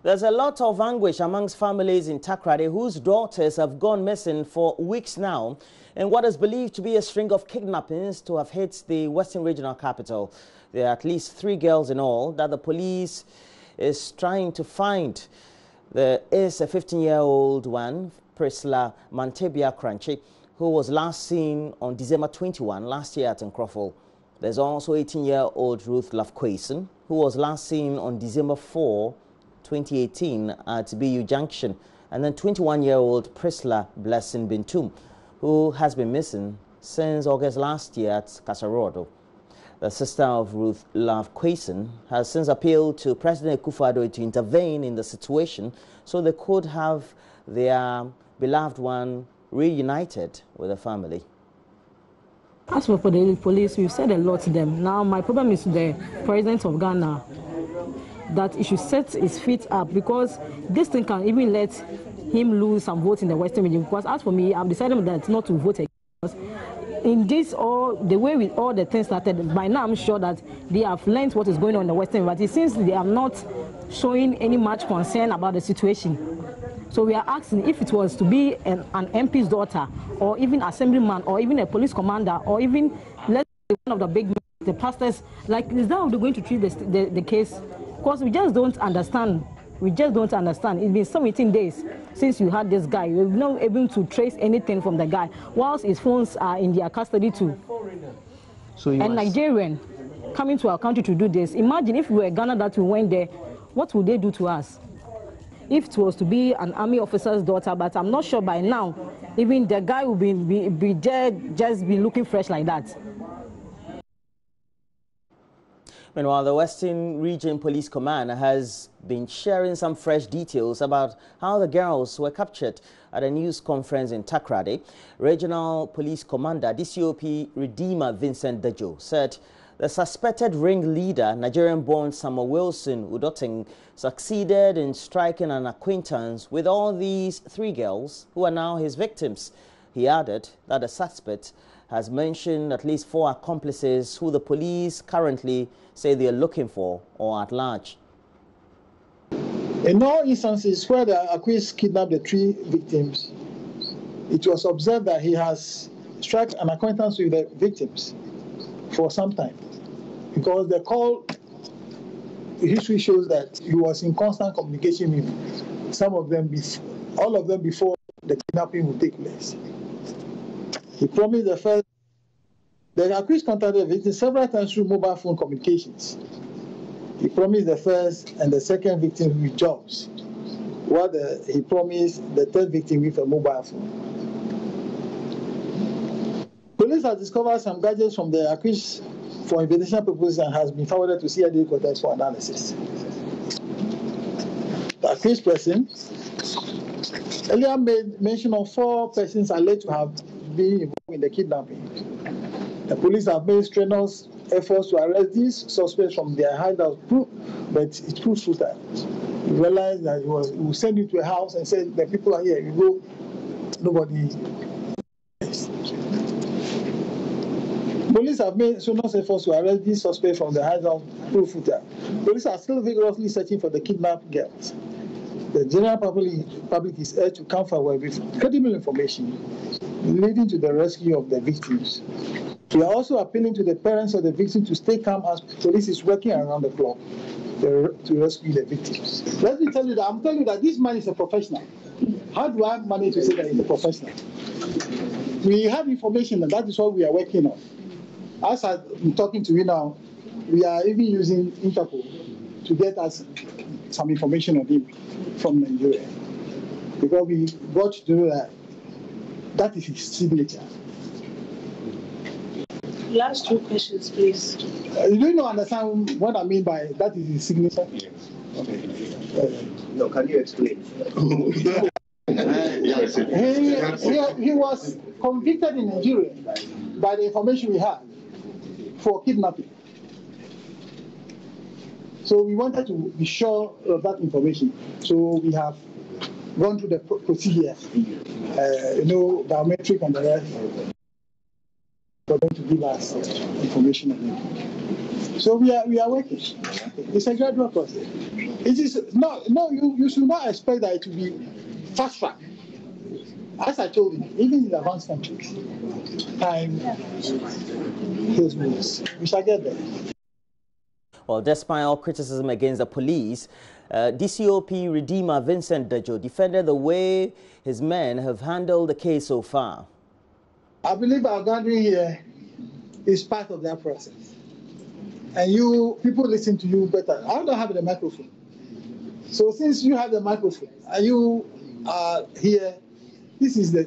There's a lot of anguish amongst families in Takoradi whose daughters have gone missing for weeks now, in what is believed to be a string of kidnappings to have hit the Western Regional Capital. There are at least 3 girls in all that the police is trying to find. There is a 15-year-old one, Priscilla Mantebia Crunchy, who was last seen on December 21 last year at Nkroful. There's also 18-year-old Ruth Lafquason, who was last seen on December 4, 2018 at BU Junction, and then 21-year-old Priscilla Blessing Bintum, who has been missing since August last year at Kasarodo. The sister of Ruth Lafquason has since appealed to President Akufo-Addo to intervene in the situation so they could have their beloved one reunited with the family. As for the police, we've said a lot to them. Now, my problem is the President of Ghana, that he should set his feet up, because this thing can even let him lose some votes in the Western region. Because as for me, I've decided that not to vote against. In this, all the way with all the things started, by now I'm sure that they have learned what is going on in the Western, but it seems they are not showing any much concern about the situation. So we are asking if it was to be an MP's daughter, or even assemblyman, or even a police commander, or even let's say one of the big men, the pastors, like, is that how they're going to treat the case? Because we just don't understand. We just don't understand. It's been 17 days since you had this guy. We're not able to trace anything from the guy, whilst his phones are in their custody too. So and Nigerian coming to our country to do this. Imagine if we were Ghana that we went there, what would they do to us? If it was to be an army officer's daughter, but I'm not sure by now, even the guy will be dead, just be looking fresh like that. Meanwhile, the Western Region Police Command has been sharing some fresh details about how the girls were captured at a news conference in Takoradi. Regional Police Commander DCOP Redeemer Vincent Dejo said the suspected ringleader, Nigerian-born Samuel Wilson Udoting, succeeded in striking an acquaintance with all these 3 girls who are now his victims. He added that the suspect has mentioned at least 4 accomplices who the police currently say they are looking for or at large. In all instances where the accused kidnapped the 3 victims, it was observed that he has struck an acquaintance with the victims for some time, because the call history shows that he was in constant communication with some of them, all of them, before the kidnapping would take place. He promised the accused contacted the victim several times through mobile phone communications. He promised the first and the second victim with jobs, while he promised the 3rd victim with a mobile phone. Police have discovered some gadgets from the accused for investigation purposes and has been forwarded to CID headquarters for analysis. The accused person earlier made mention of 4 persons alleged to have been involved in the kidnapping. The police have made strenuous efforts to arrest these suspects from their hideout, but it proved futile. We realized that we would send you to a house and say, the people are here, you go, nobody. Police have made strenuous efforts to arrest these suspects from the hideout, proved futile. Police are still vigorously searching for the kidnapped girls. The general public is urged to come forward with credible information leading to the rescue of the victims. We are also appealing to the parents of the victims to stay calm as police is working around the clock to rescue the victims. Let me tell you that I'm telling you that this man is a professional. How do I manage to say that he's a professional? We have information, and that is what we are working on. As I'm talking to you now, we are even using Interpol to get us some information on him from Nigeria, because we got to know that that is his signature. Last 2 questions, please. You don't understand what I mean by that is his signature? Yes. Okay. No, can you explain? He was convicted in Nigeria by the information we had for kidnapping. So we wanted to be sure of that information. So we have gone through the procedure, biometric and the rest, for them to give us information on it. So we are working. It's a gradual process. It is you should not expect that it will be fast track. As I told you, even in advanced countries, time heals wounds. We shall get there. Well, despite all criticism against the police, DCOP Redeemer Vincent Dejo defended the way his men have handled the case so far. I believe our gathering here is part of that process. And you people listen to you better. I don't have the microphone. So since you have the microphone and you are here, this is the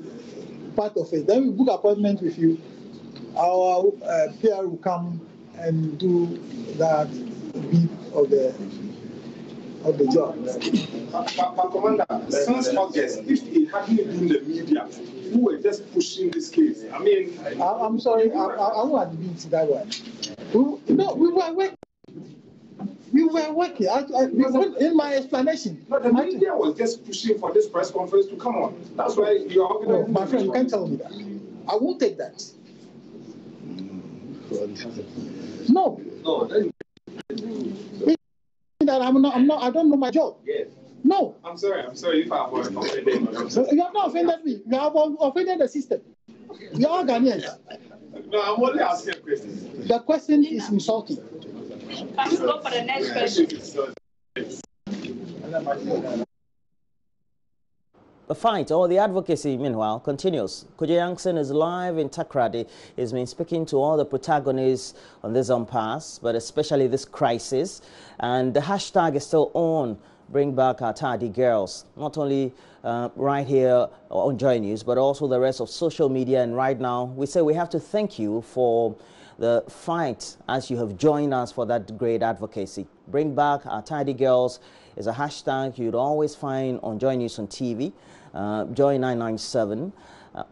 part of it. Then we book appointment with you. Our PR will come and do that bit of the job. But Commander, since August, if it hadn't been the media who were just pushing this case, I mean... I'm sorry, I won't admit that one. We were working. We were working. In my explanation. But the media was just pushing for this press conference to come on. That's why you are... No, my friend, you can't tell me that. I won't take that. No. No, then... That I don't know my job. Yes. No. I'm sorry if I have offended you. You have not offended me. You have offended the system. We are all Ghanaians. No, I'm only asking a question. The question is insulting. Can we go for the next question? The fight or the advocacy, meanwhile, continues. Kojo Yankson is live in Takoradi. He's been speaking to all the protagonists on this impasse, but especially this crisis. And the hashtag is still on. Bring back our tardy girls. Not only right here on JoyNews, but also the rest of social media. And right now, we say we have to thank you for the fight as you have joined us for that great advocacy. Bring back our tidy girls is a hashtag you'd always find on JoyNews on TV, Joy997,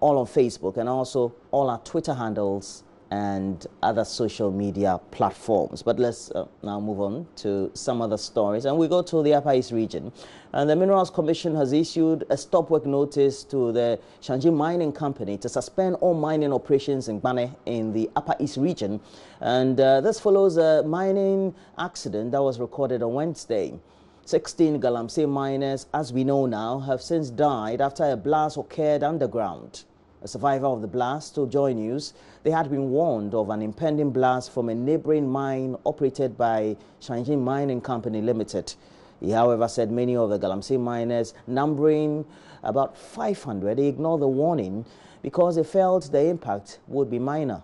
all on Facebook, and also all our Twitter handles and other social media platforms. But let's now move on to some other stories, and we go to the Upper East region. And the Minerals Commission has issued a stop work notice to the Shanji Mining Company to suspend all mining operations in Gbane in the Upper East region. And this follows a mining accident that was recorded on Wednesday. 16 Galamsey miners, as we know now, have since died after a blast occurred underground. A survivor of the blast told JoyNews they had been warned of an impending blast from a neighboring mine operated by Shanji Mining Company Limited. He, however, said many of the Galamsey miners, numbering about 500, ignored the warning because they felt the impact would be minor.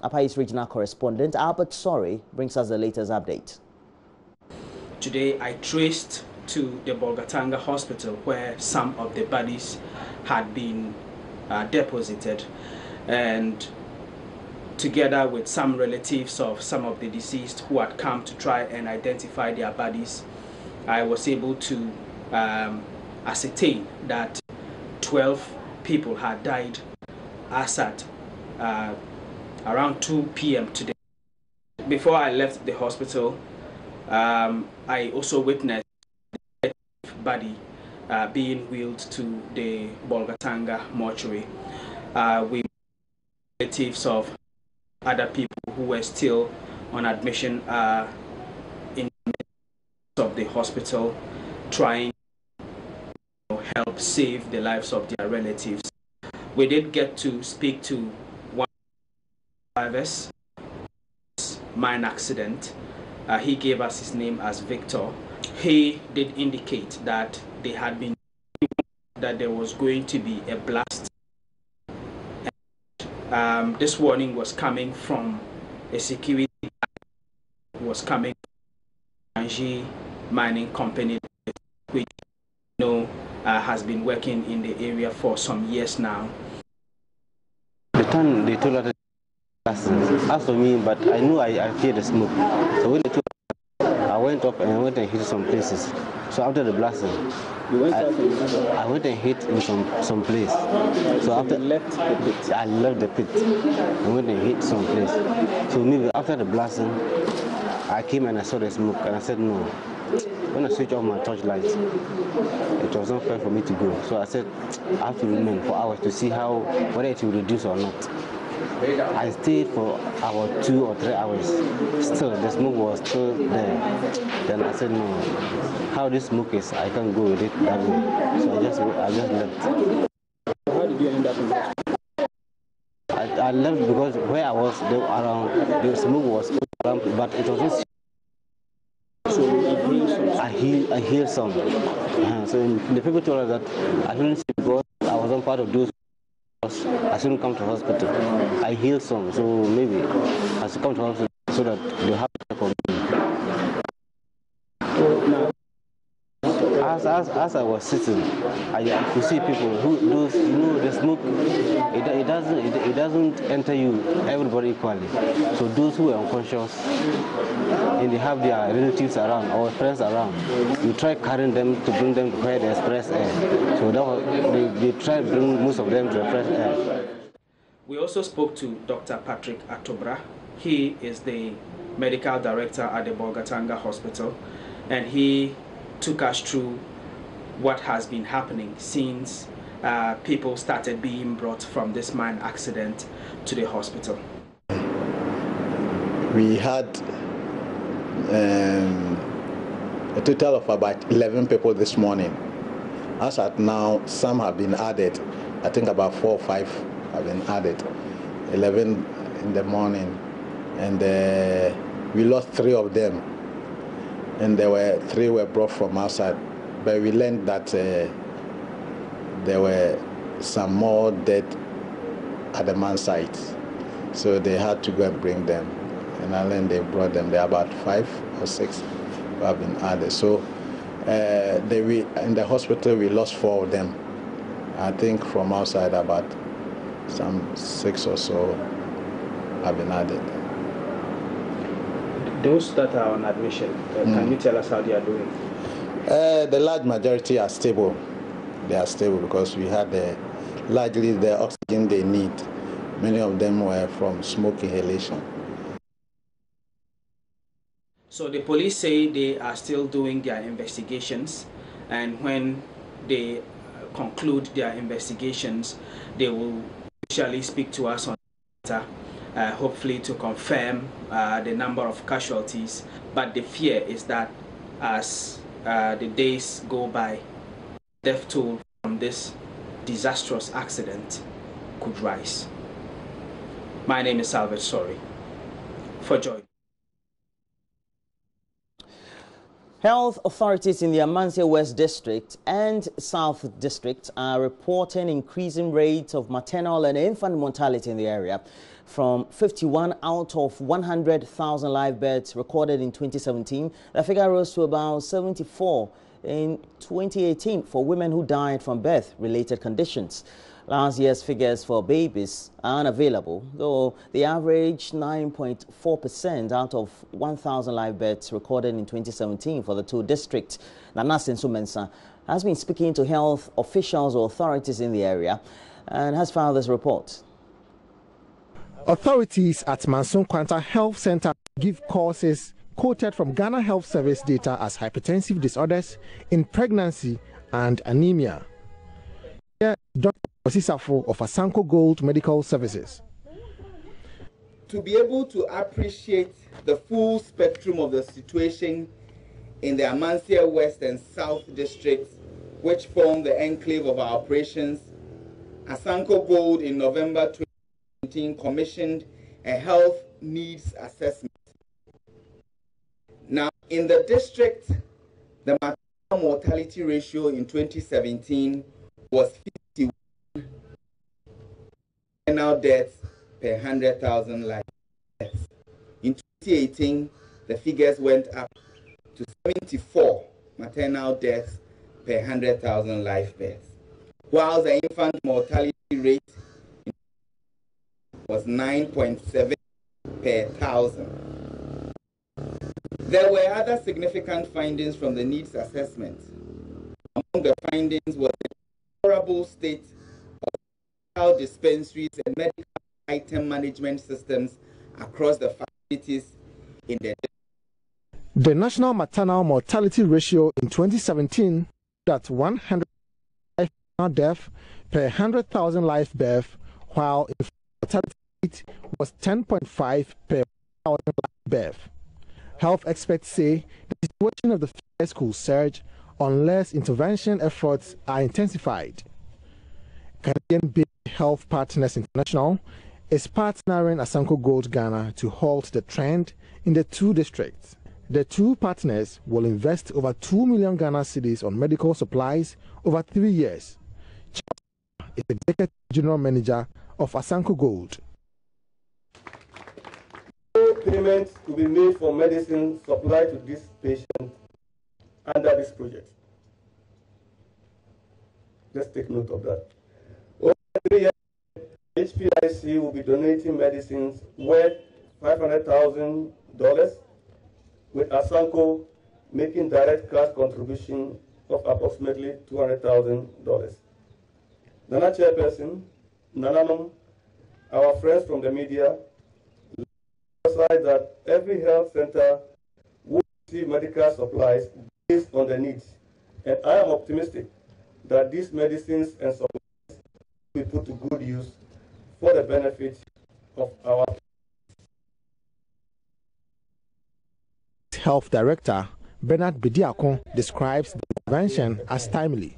Upper East Regional Correspondent Albert Sorry brings us the latest update. Today, I traced to the Bolgatanga hospital where some of the bodies had been deposited, and together with some relatives of some of the deceased who had come to try and identify their bodies, I was able to ascertain that 12 people had died as at around 2 p.m. today. Before I left the hospital, I also witnessed the body being wheeled to the Bolgatanga mortuary. We relatives of other people who were still on admission in of the hospital, trying to help save the lives of their relatives. We did get to speak to one of the survivors mine accident. He gave us his name as Victor. He did indicate that they had been that there was going to be a blast. And, this warning was coming from a security was coming from Shanji Mining Company, which you know has been working in the area for some years now. The time they told us, as for me, but I knew I feared the smoke. So when they told us, I went up and I went and hit some places. So after the blasting, I went and hit in some place. So after I left the pit. I went and hit some place. So maybe after the blasting, I came and I saw the smoke and I said no. When I switched off my torchlight, it was not fair for me to go. So I said I have to remain for hours to see whether it will reduce or not. I stayed for about 2 or 3 hours. Still, the smoke was still there. Then I said, no, how this smoke is, I can't go with it that way. So I just left. How did you end up in that? I left because where I was, the smoke was around, but it was so I healed some. So the people told us that I shouldn't see because I wasn't part of those. I shouldn't come to hospital. I healed some, so maybe I should come to hospital so that they have to for me. As I was sitting, I could see people who those the smoke. It doesn't enter you everybody equally. So those who are unconscious and they have their relatives around or friends around, you try carrying them to bring them to where there's fresh air. So they try to bring most of them to the fresh air. We also spoke to Dr. Patrick Atobra. He is the medical director at the Bolgatanga Hospital, and he took us through what has been happening since people started being brought from this mine accident to the hospital. We had a total of about 11 people this morning. As at now, some have been added. I think about 4 or 5 have been added. 11 in the morning, and we lost 3 of them. And 3 were brought from outside, but we learned that there were some more dead at the mine site, so they had to go and bring them. And I learned they brought them. There are about 5 or 6 who have been added. So in the hospital we lost 4 of them. I think from outside about some 6 or so have been added. Those that are on admission, can you tell us how they are doing? The large majority are stable. They are stable because we had largely the oxygen they need. Many of them were from smoke inhalation. So the police say they are still doing their investigations, and when they conclude their investigations, they will usually speak to us on Twitter. Hopefully to confirm the number of casualties, but the fear is that as the days go by, death toll from this disastrous accident could rise. My name is Salvador Sori for Joy. Health authorities in the Amancia West District and South District are reporting increasing rates of maternal and infant mortality in the area. From 51 out of 100,000 live births recorded in 2017, the figure rose to about 74 in 2018 for women who died from birth-related conditions. Last year's figures for babies are unavailable, though they averaged 9.4% out of 1,000 live births recorded in 2017 for the 2 districts. Nana Sensumensa has been speaking to health officials or authorities in the area and has filed this report. Authorities at Manson Quanta Health Center give causes quoted from Ghana Health Service data as hypertensive disorders in pregnancy and anemia. Here, Dr. Osisafo of Asanko Gold Medical Services. To be able to appreciate the full spectrum of the situation in the Amancia West and South districts, which form the enclave of our operations, Asanko Gold in November 2019 commissioned a health needs assessment. Now, in the district, the maternal mortality ratio in 2017 was 51 maternal deaths per 100,000 live births. In 2018, the figures went up to 74 maternal deaths per 100,000 live births, while the infant mortality rate was 9.7 per 1,000. There were other significant findings from the needs assessment. Among the findings was the deplorable state of health dispensaries and medical item management systems across the facilities in the district. The national maternal mortality ratio in 2017 at 100 deaths per 100,000 live birth, while infant mortality rate was 10.5 per 1,000 birth. Health experts say the situation of the figures could surge unless intervention efforts are intensified. Canadian-based Health Partners International is partnering Asanko Gold Ghana to halt the trend in the two districts. The two partners will invest over 2 million Ghana cedis on medical supplies over 3 years. Charles is Executive General Manager of Asanko Gold. Payments to be made for medicine supplied to this patient under this project. Just take note of that. Over 3 years, HPIC will be donating medicines worth $500,000, with Asanko making direct cash contribution of approximately $200,000. Nana Chairperson, Nananom, our friends from the media, that every health center will receive medical supplies based on the needs. And I am optimistic that these medicines and supplies will be put to good use for the benefit of our Health Director Bernard Bediakon describes the intervention as timely.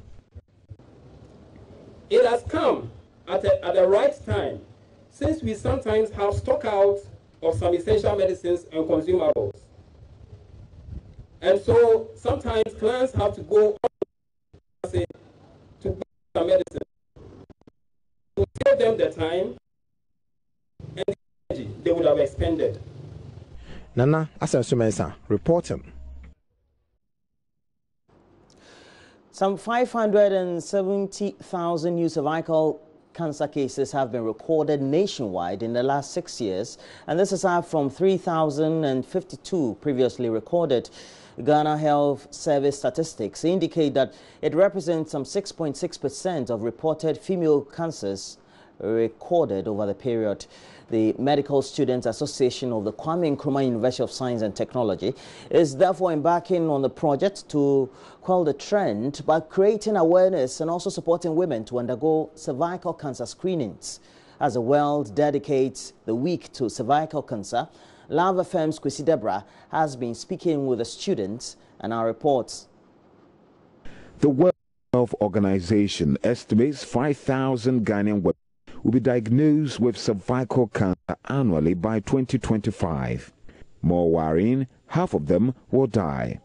It has come at the right time, since we sometimes have stock out of some essential medicines and consumables. And so sometimes clients have to go to buy some medicine. To save them the time and the energy they would have expended. Nana Asensumensa reporting. Some 570,000 new cervical cancer cases have been recorded nationwide in the last 6 years, and this is up from 3,052 previously recorded. Ghana Health Service statistics indicate that it represents some 6.6% of reported female cancers recorded over the period. The Medical Students Association of the Kwame Nkrumah University of Science and Technology is therefore embarking on the project to quell the trend by creating awareness and also supporting women to undergo cervical cancer screenings. As the world dedicates the week to cervical cancer, Love FM's Kwesi Debra has been speaking with the students and our reports. The World Health Organization estimates 5,000 Ghanaian women will be diagnosed with cervical cancer annually by 2025. More worrying, half of them will die.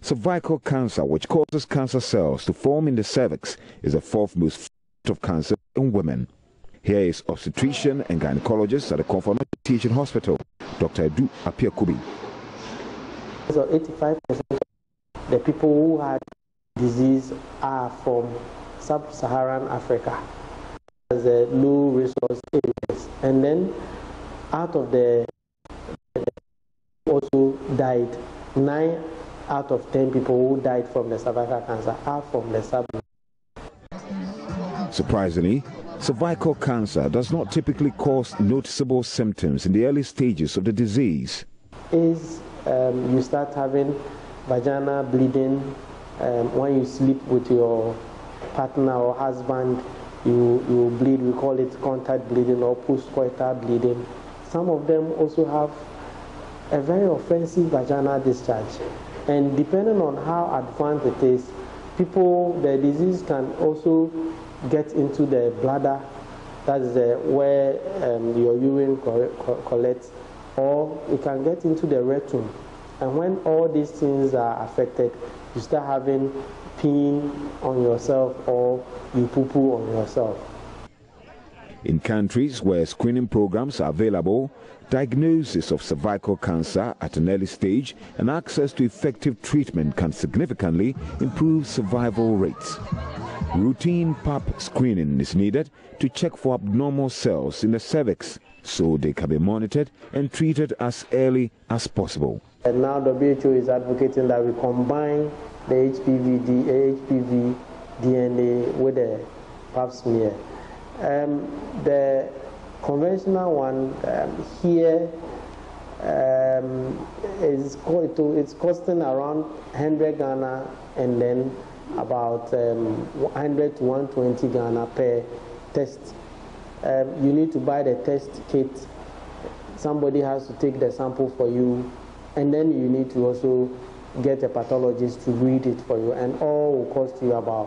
Cervical cancer, which causes cancer cells to form in the cervix, is the fourth most of cancer in women. Here is obstetrician and gynecologist at the Confirmation Teaching Hospital, Dr. Edu Apiakubi. So 85% of the people who had disease are from sub-Saharan Africa, as the low resource areas, and then out of the also died 9 out of 10 people who died from the cervical cancer are from the sub. Surprisingly, cervical cancer does not typically cause noticeable symptoms in the early stages of the disease. You start having vaginal bleeding when you sleep with your partner or husband. You bleed, we call it contact bleeding or postcoital bleeding. Some of them also have a very offensive vaginal discharge. And depending on how advanced it is, the disease can also get into the bladder, that is where your urine collects, or it can get into the rectum. And when all these things are affected, you start having peeing on yourself or you poo-poo on yourself. In countries where screening programs are available, diagnosis of cervical cancer at an early stage and access to effective treatment can significantly improve survival rates. Routine pap screening is needed to check for abnormal cells in the cervix so they can be monitored and treated as early as possible. And now WHO is advocating that we combine the HPV DNA with the pap smear. The conventional one here it's costing around 100 Ghana and then about 100 to 120 Ghana per test. you need to buy the test kit. Somebody has to take the sample for you, and then you need to also get a pathologist to read it for you, and all will cost you about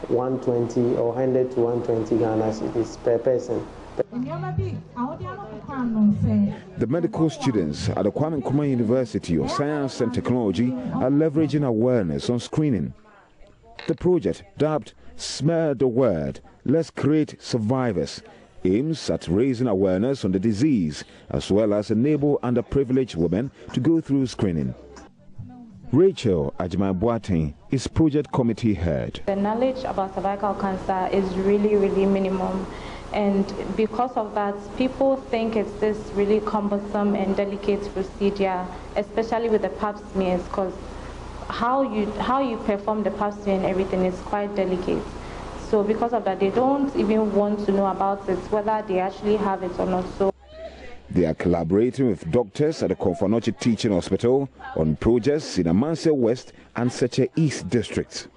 120 or 100 to 120 Ghana cedis per person. The medical students at the Kwame Nkrumah University of Science and Technology are leveraging awareness on screening. The project, dubbed Smear the Word, Let's Create Survivors, aims at raising awareness on the disease as well as enable underprivileged women to go through screening. Rachel Ajima-Boateng is project committee head. The knowledge about cervical cancer is really, really minimum. And because of that, people think it's this really cumbersome and delicate procedure, especially with the pap smears, because how you perform the pap smear and everything is quite delicate. So because of that, they don't even want to know about it, whether they actually have it or not. So they are collaborating with doctors at the Konfanochi Teaching Hospital on projects in Amanse West and Seche East districts.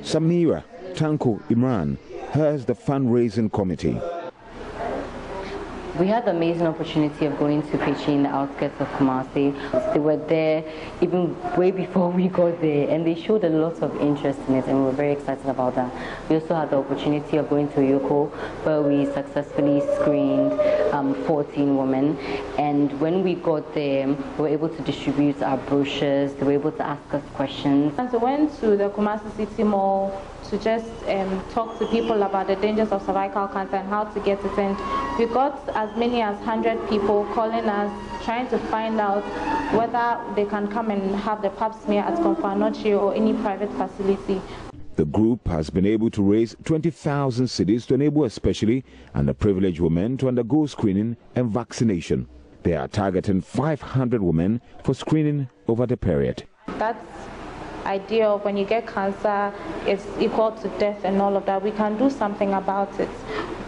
Samira Tanko Imran heads the fundraising committee. We had the amazing opportunity of going to Pechi in the outskirts of Kumasi. They were there even way before we got there, and they showed a lot of interest in it, and we were very excited about that. We also had the opportunity of going to Yoko, where we successfully screened 14 women, and when we got there, we were able to distribute our brochures, they were able to ask us questions. And so we went to the Kumasi City Mall to just talk to people about the dangers of cervical cancer and how to get it. And we got as many as 100 people calling us, trying to find out whether they can come and have the pap smear at Konfanochi or any private facility. The group has been able to raise 20,000 cedis to enable especially underprivileged women to undergo screening and vaccination. They are targeting 500 women for screening over the period. That's idea of when you get cancer, it's equal to death and all of that. We can do something about it.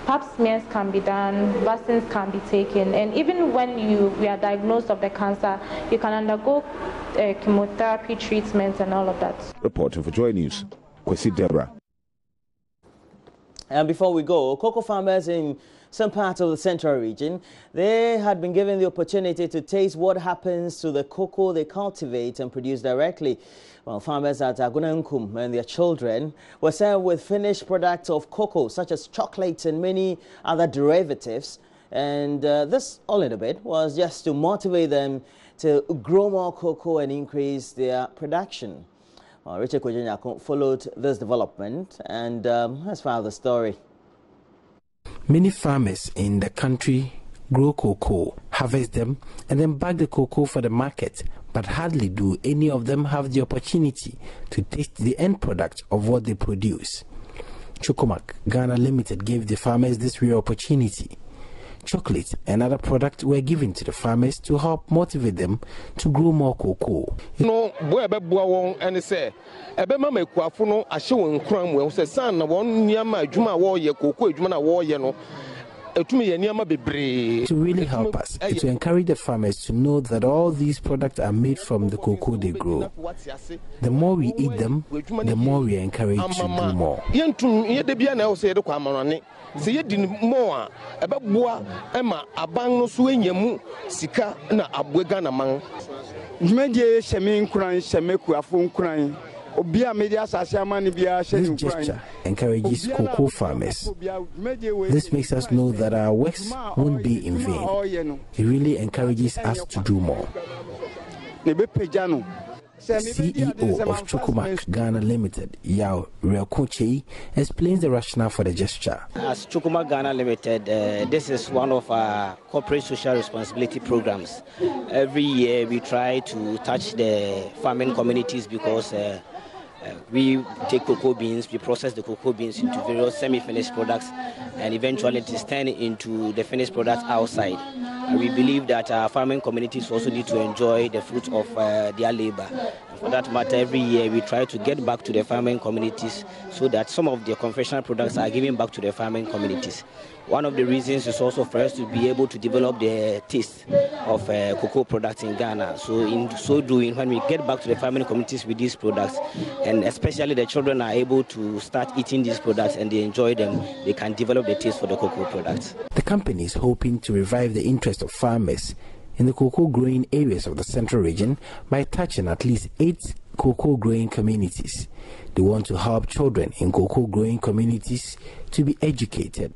Pap smears can be done, vaccines can be taken, and even when we are diagnosed of the cancer, you can undergo chemotherapy treatments and all of that. Reporting for JoyNews, Kwesi Deborah. And before we go, cocoa farmers in some parts of the central region, they had been given the opportunity to taste what happens to the cocoa they cultivate and produce directly. Well, farmers at Agunankum and their children were served with finished products of cocoa, such as chocolates and many other derivatives. And this, all in a bit, was just to motivate them to grow more cocoa and increase their production. Well, Richard Kojanyako followed this development and has found the story. Many farmers in the country grow cocoa, harvest them, and then bag the cocoa for the market, but hardly do any of them have the opportunity to taste the end product of what they produce. Chocomac Ghana Limited gave the farmers this rare opportunity. Chocolate and other products were given to the farmers to help motivate them to grow more cocoa. No, boy, and say, Ebema Quafuno, I show in Cromwell, says, son, one near my Juma warrior, cocoa, Juma warrior. To really help us, to encourage the farmers to know that all these products are made from the cocoa they grow. The more we eat them, the more we are encouraged to do more. See you didn't more about boa Emma Abang Suenyemu Sika na Abwegana man. Media Shemin crying, Shemeku, a phone crying. This gesture encourages cocoa farmers. This makes us know that our works won't be in vain. It really encourages us to do more. CEO of Chocomac Ghana Limited, Yao Realkoche, explains the rationale for the gesture. As Chocomac Ghana Limited, this is one of our corporate social responsibility programs. Every year we try to touch the farming communities because we take cocoa beans, we process the cocoa beans into various semi-finished products, and eventually it is turned into the finished products outside. We believe that our farming communities also need to enjoy the fruits of their labor. For that matter, every year we try to get back to the farming communities so that some of the confectionery products are given back to the farming communities. one of the reasons is also for us to be able to develop the taste of cocoa products in Ghana. So in so doing, when we get back to the farming communities with these products, and especially the children are able to start eating these products and they enjoy them, they can develop the taste for the cocoa products. The company is hoping to revive the interest of farmers in the cocoa growing areas of the central region by touching at least 8 cocoa growing communities. They want to help children in cocoa growing communities to be educated.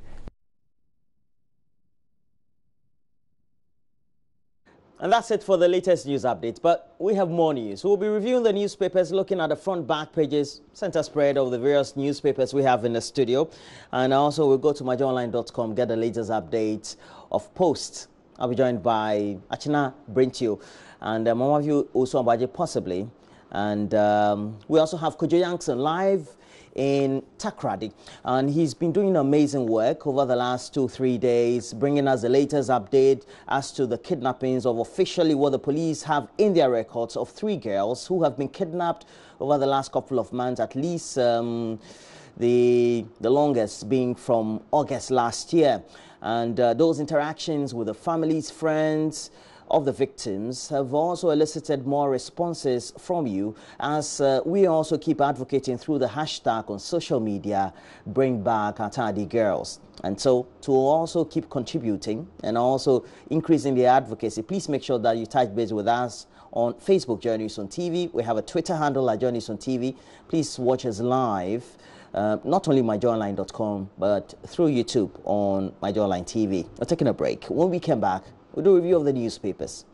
And that's it for the latest news updates, but we have more news. We'll be reviewing the newspapers, looking at the front, back pages, center spread of the various newspapers we have in the studio. And also we'll go to myjoyonline.com, get the latest updates of posts. I'll be joined by Achina Brentio and Mama View also Abaje possibly. And we also have Kojo Yankson live in Takrady, and he's been doing amazing work over the last 2-3 days, bringing us the latest update as to the kidnappings of officially what the police have in their records of 3 girls who have been kidnapped over the last couple of months, at least the longest being from August last year. And those interactions with the families, friends of the victims have also elicited more responses from you, as we also keep advocating through the hashtag on social media, Bring Back Atadi Girls. And so to also keep contributing and also increasing the advocacy, please make sure that you touch base with us on Facebook, JoyNews on TV. We have a Twitter handle at JoyNews on TV. Please watch us live, not only myjoyonline.com, but through YouTube on MyJoyonline TV. We're taking a break. When we come back, we'll do a review of the newspapers.